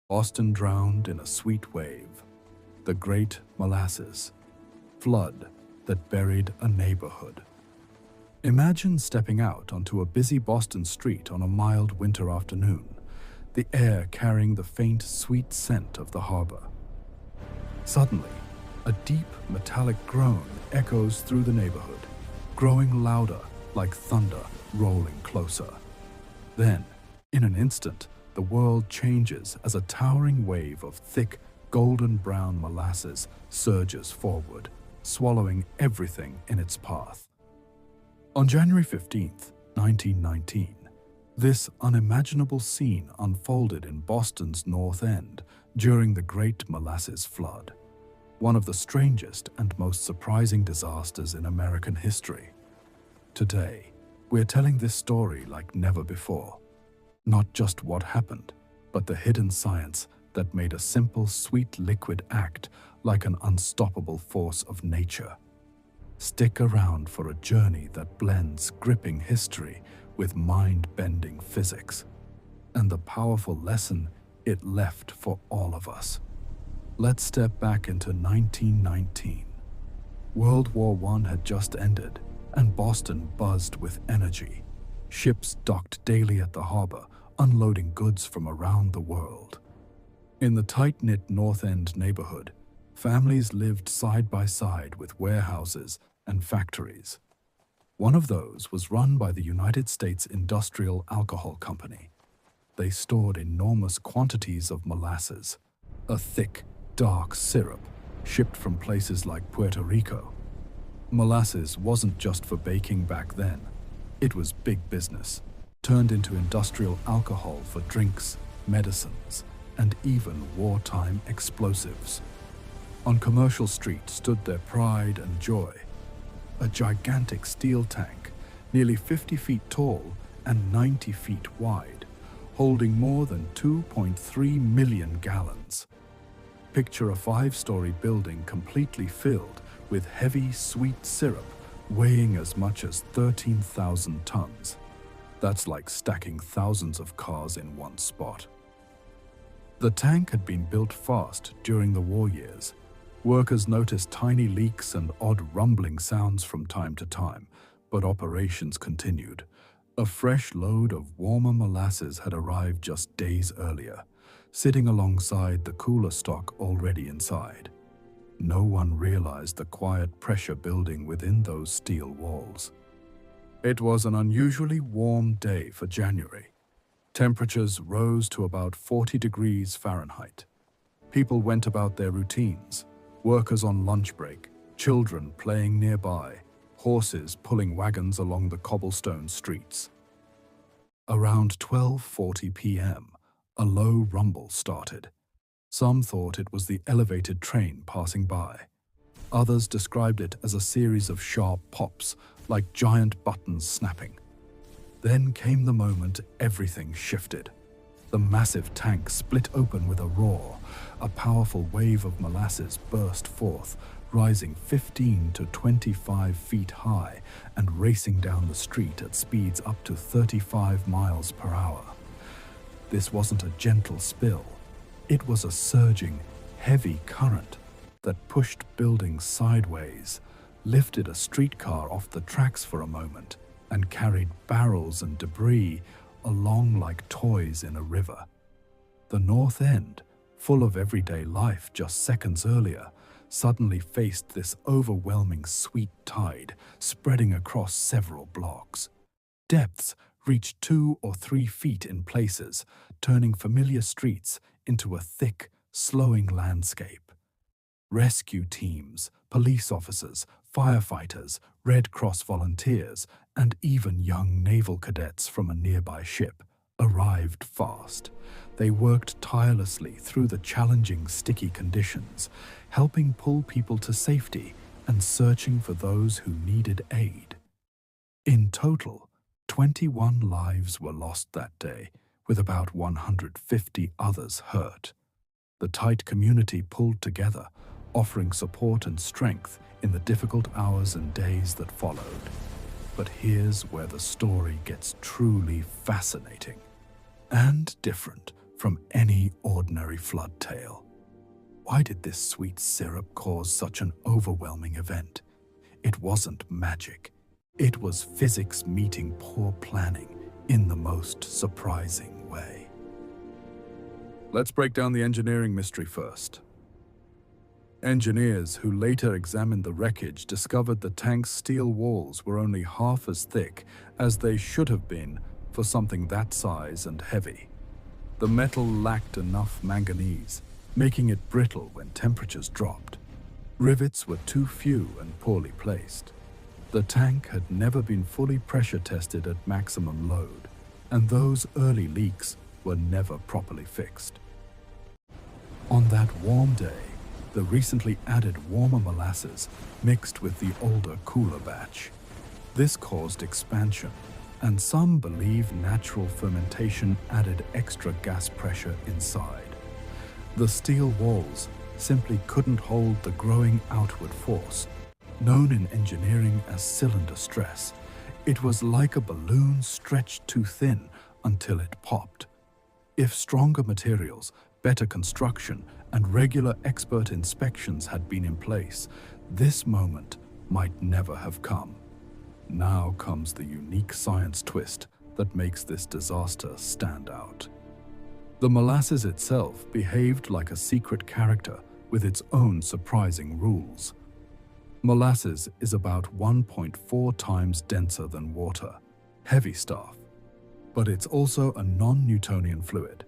Boston drowned in a sweet wave, the Great Molasses Flood that buried a neighborhood. Imagine stepping out onto a busy Boston street on a mild winter afternoon, the air carrying the faint, sweet scent of the harbor. Suddenly, a deep, metallic groan echoes through the neighborhood, growing louder like thunder rolling closer. Then, in an instant, the world changes as a towering wave of thick, golden-brown molasses surges forward, swallowing everything in its path. On January 15th, 1919, this unimaginable scene unfolded in Boston's North End during the Great Molasses Flood, one of the strangest and most surprising disasters in American history. Today, we're telling this story like never before. Not just what happened, but the hidden science that made a simple, sweet liquid act like an unstoppable force of nature. Stick around for a journey that blends gripping history with mind-bending physics, and the powerful lesson it left for all of us. Let's step back into 1919. World War I had just ended, and Boston buzzed with energy. Ships docked daily at the harbor, unloading goods from around the world. In the tight-knit North End neighborhood, families lived side by side with warehouses and factories. One of those was run by the United States Industrial Alcohol Company. They stored enormous quantities of molasses, a thick, dark syrup shipped from places like Puerto Rico. Molasses wasn't just for baking back then. It was big business, turned into industrial alcohol for drinks, medicines, and even wartime explosives. On Commercial Street stood their pride and joy, a gigantic steel tank, nearly 50 feet tall and 90 feet wide, holding more than 2.3 million gallons. Picture a 5-story building completely filled with heavy, sweet syrup weighing as much as 13,000 tons. That's like stacking thousands of cars in one spot. The tank had been built fast during the war years. Workers noticed tiny leaks and odd rumbling sounds from time to time, but operations continued. A fresh load of warmer molasses had arrived just days earlier, sitting alongside the cooler stock already inside. No one realized the quiet pressure building within those steel walls. It was an unusually warm day for January. Temperatures rose to about 40 degrees Fahrenheit. People went about their routines, workers on lunch break, children playing nearby, horses pulling wagons along the cobblestone streets. Around 12:40 p.m., a low rumble started. Some thought it was the elevated train passing by. Others described it as a series of sharp pops, like giant buttons snapping. Then came the moment everything shifted. The massive tank split open with a roar. A powerful wave of molasses burst forth, rising 15 to 25 feet high and racing down the street at speeds up to 35 miles per hour. This wasn't a gentle spill. It was a surging, heavy current that pushed buildings sideways, lifted a streetcar off the tracks for a moment, and carried barrels and debris along like toys in a river. The North End, full of everyday life just seconds earlier, suddenly faced this overwhelming sweet tide spreading across several blocks. Depths reached 2 or 3 feet in places, turning familiar streets into a thick, slowing landscape. Rescue teams, police officers, firefighters, Red Cross volunteers, and even young naval cadets from a nearby ship arrived fast. They worked tirelessly through the challenging, sticky conditions, helping pull people to safety and searching for those who needed aid. In total, 21 lives were lost that day, with about 150 others hurt. The tight community pulled together, offering support and strength in the difficult hours and days that followed. But here's where the story gets truly fascinating and different from any ordinary flood tale. Why did this sweet syrup cause such an overwhelming event? It wasn't magic. It was physics meeting poor planning in the most surprising way. Let's break down the engineering mystery first. Engineers who later examined the wreckage discovered the tank's steel walls were only half as thick as they should have been for something that size and heavy. The metal lacked enough manganese, making it brittle when temperatures dropped. Rivets were too few and poorly placed. The tank had never been fully pressure tested at maximum load, and those early leaks were never properly fixed. On that warm day, the recently added warmer molasses mixed with the older, cooler batch. This caused expansion, and some believe natural fermentation added extra gas pressure inside. The steel walls simply couldn't hold the growing outward force, known in engineering as cylinder stress. It was like a balloon stretched too thin until it popped. If stronger materials, better construction, and regular expert inspections had been in place, this moment might never have come. Now comes the unique science twist that makes this disaster stand out. The molasses itself behaved like a secret character with its own surprising rules. Molasses is about 1.4 times denser than water, heavy stuff, but it's also a non-Newtonian fluid,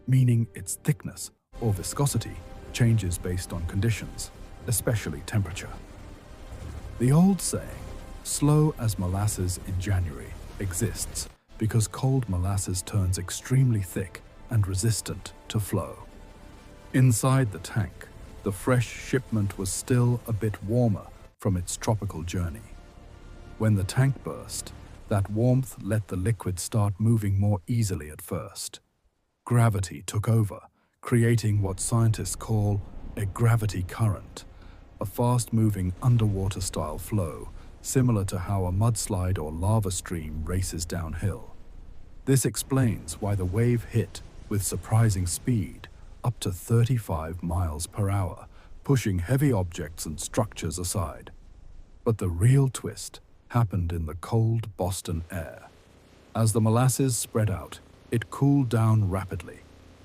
meaning its thickness or viscosity changes based on conditions, especially temperature. The old saying, "slow as molasses in January," exists because cold molasses turns extremely thick and resistant to flow. Inside the tank, the fresh shipment was still a bit warmer from its tropical journey. When the tank burst, that warmth let the liquid start moving more easily at first. Gravity took over, creating what scientists call a gravity current, a fast-moving underwater-style flow, similar to how a mudslide or lava stream races downhill. This explains why the wave hit with surprising speed, up to 35 miles per hour, pushing heavy objects and structures aside. But the real twist happened in the cold Boston air. As the molasses spread out, it cooled down rapidly,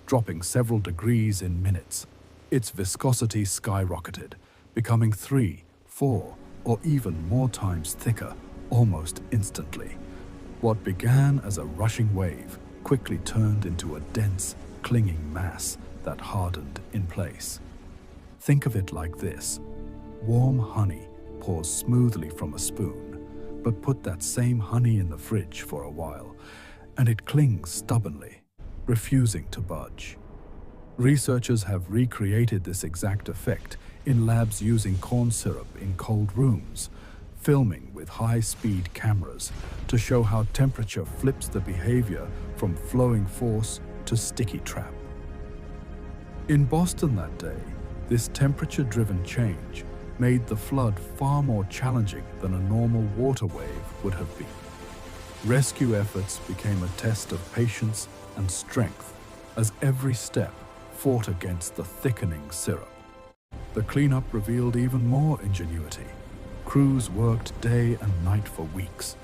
dropping several degrees in minutes. Its viscosity skyrocketed, becoming 3, 4, or even more times thicker almost instantly. What began as a rushing wave quickly turned into a dense, clinging mass that hardened in place. Think of it like this. Warm honey pours smoothly from a spoon, but put that same honey in the fridge for a while, and it clings stubbornly, refusing to budge. Researchers have recreated this exact effect in labs using corn syrup in cold rooms, filming with high-speed cameras to show how temperature flips the behavior from flowing force to sticky trap. In Boston that day, this temperature-driven change made the flood far more challenging than a normal water wave would have been. Rescue efforts became a test of patience and strength as every step fought against the thickening syrup. The cleanup revealed even more ingenuity. Crews worked day and night for weeks.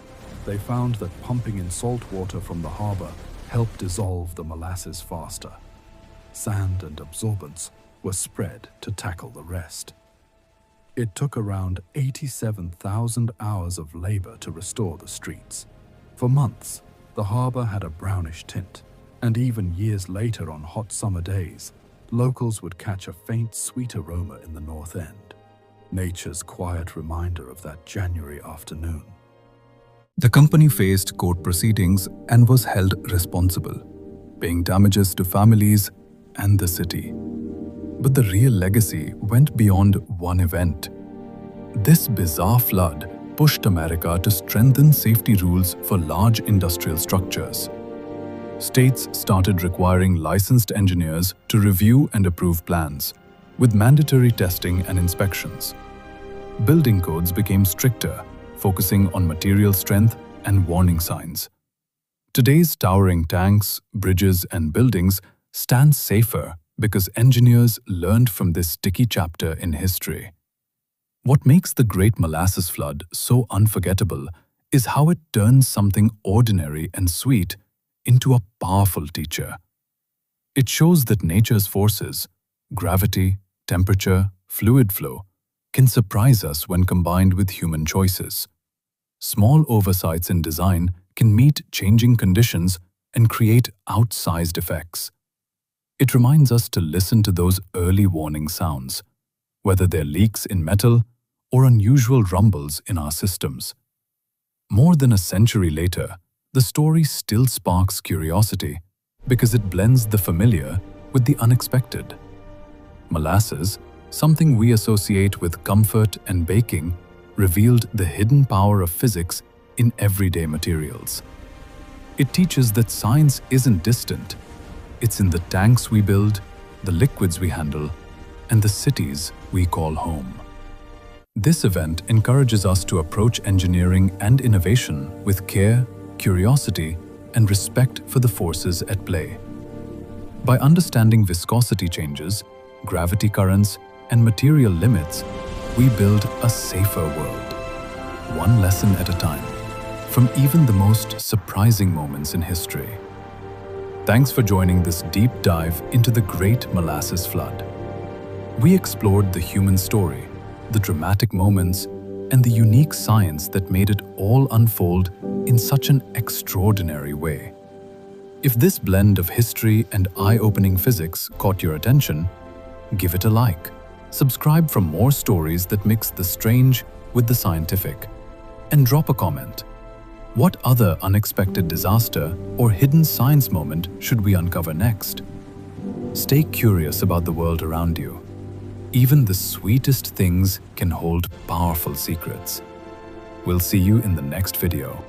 They found that pumping in salt water from the harbor helped dissolve the molasses faster. Sand and absorbents were spread to tackle the rest. It took around 87,000 hours of labor to restore the streets. For months, the harbor had a brownish tint, and even years later on hot summer days, locals would catch a faint sweet aroma in the north end, nature's quiet reminder of that January afternoon. The company faced court proceedings and was held responsible, paying damages to families and the city. But the real legacy went beyond one event. This bizarre flood pushed America to strengthen safety rules for large industrial structures. States started requiring licensed engineers to review and approve plans, with mandatory testing and inspections. Building codes became stricter, focusing on material strength and warning signs. Today's towering tanks, bridges, and buildings stands safer because engineers learned from this sticky chapter in history. What makes the Great Molasses Flood so unforgettable is how it turns something ordinary and sweet into a powerful teacher. It shows that nature's forces, gravity, temperature, fluid flow, can surprise us when combined with human choices. Small oversights in design can meet changing conditions and create outsized effects. It reminds us to listen to those early warning sounds, whether they're leaks in metal or unusual rumbles in our systems. More than a century later, the story still sparks curiosity because it blends the familiar with the unexpected. Molasses, something we associate with comfort and baking, revealed the hidden power of physics in everyday materials. It teaches that science isn't distant. It's in the tanks we build, the liquids we handle, and the cities we call home. This event encourages us to approach engineering and innovation with care, curiosity, and respect for the forces at play. By understanding viscosity changes, gravity currents, and material limits, we build a safer world, one lesson at a time, from even the most surprising moments in history. Thanks for joining this deep dive into the Great Molasses Flood. We explored the human story, the dramatic moments, and the unique science that made it all unfold in such an extraordinary way. If this blend of history and eye-opening physics caught your attention, give it a like. Subscribe for more stories that mix the strange with the scientific. And drop a comment. What other unexpected disaster or hidden science moment should we uncover next? Stay curious about the world around you. Even the sweetest things can hold powerful secrets. We'll see you in the next video.